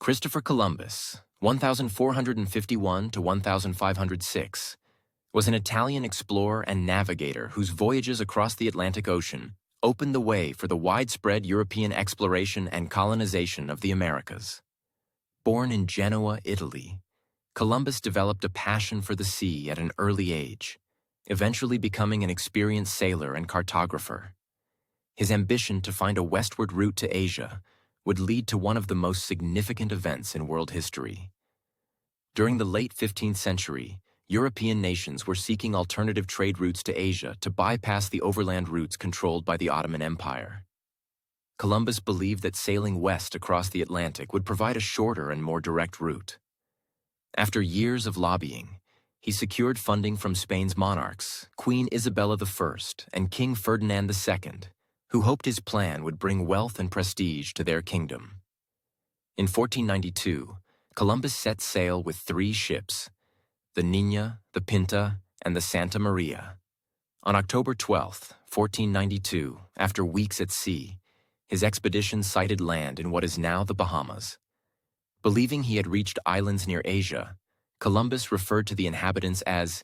Christopher Columbus, 1451 to 1506, was an Italian explorer and navigator whose voyages across the Atlantic Ocean opened the way for the widespread European exploration and colonization of the Americas. Born in Genoa, Italy, Columbus developed a passion for the sea at an early age, eventually becoming an experienced sailor and cartographer. His ambition to find a westward route to Asia would lead to one of the most significant events in world history. During the late 15th century, European nations were seeking alternative trade routes to Asia to bypass the overland routes controlled by the Ottoman Empire. Columbus believed that sailing west across the Atlantic would provide a shorter and more direct route. After years of lobbying, he secured funding from Spain's monarchs, Queen Isabella I and King Ferdinand II, who hoped his plan would bring wealth and prestige to their kingdom. In 1492, Columbus set sail with 3 ships, the Niña, the Pinta, and the Santa Maria. On October 12, 1492, after weeks at sea, his expedition sighted land in what is now the Bahamas. Believing he had reached islands near Asia, Columbus referred to the inhabitants as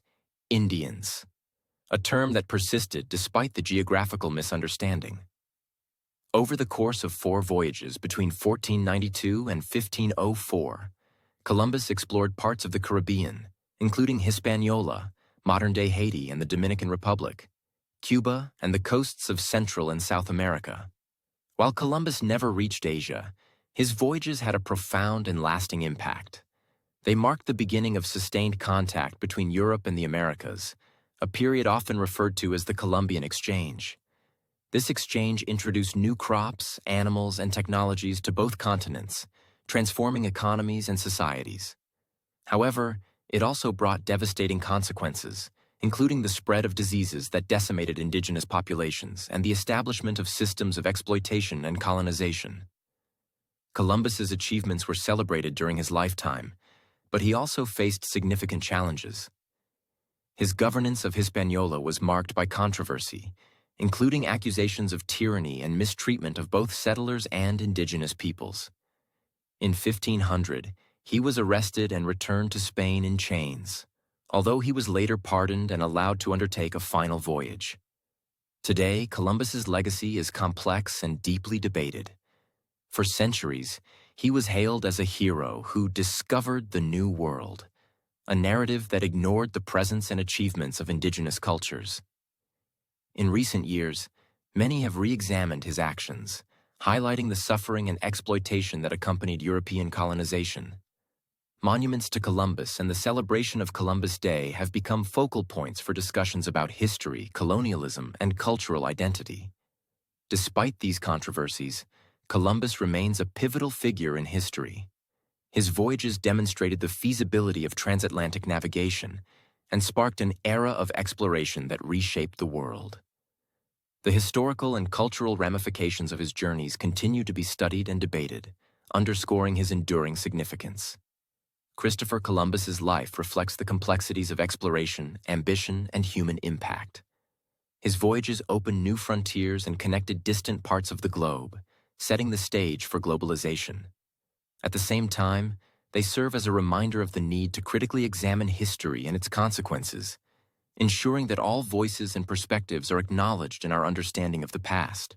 Indians, a term that persisted despite the geographical misunderstanding. Over the course of 4 voyages between 1492 and 1504, Columbus explored parts of the Caribbean, including Hispaniola, modern-day Haiti and the Dominican Republic, Cuba, and the coasts of Central and South America. While Columbus never reached Asia, his voyages had a profound and lasting impact. They marked the beginning of sustained contact between Europe and the Americas, a period often referred to as the Columbian Exchange. This exchange introduced new crops, animals, and technologies to both continents, transforming economies and societies. However, it also brought devastating consequences, including the spread of diseases that decimated indigenous populations and the establishment of systems of exploitation and colonization. Columbus's achievements were celebrated during his lifetime, but he also faced significant challenges. His governance of Hispaniola was marked by controversy, including accusations of tyranny and mistreatment of both settlers and indigenous peoples. In 1500, he was arrested and returned to Spain in chains, although he was later pardoned and allowed to undertake a final voyage. Today, Columbus's legacy is complex and deeply debated. For centuries, he was hailed as a hero who discovered the New World, a narrative that ignored the presence and achievements of indigenous cultures. In recent years, many have re-examined his actions, highlighting the suffering and exploitation that accompanied European colonization. Monuments to Columbus and the celebration of Columbus Day have become focal points for discussions about history, colonialism, and cultural identity. Despite these controversies, Columbus remains a pivotal figure in history. His voyages demonstrated the feasibility of transatlantic navigation and sparked an era of exploration that reshaped the world. The historical and cultural ramifications of his journeys continue to be studied and debated, underscoring his enduring significance. Christopher Columbus's life reflects the complexities of exploration, ambition, and human impact. His voyages opened new frontiers and connected distant parts of the globe, setting the stage for globalization. At the same time, they serve as a reminder of the need to critically examine history and its consequences, ensuring that all voices and perspectives are acknowledged in our understanding of the past.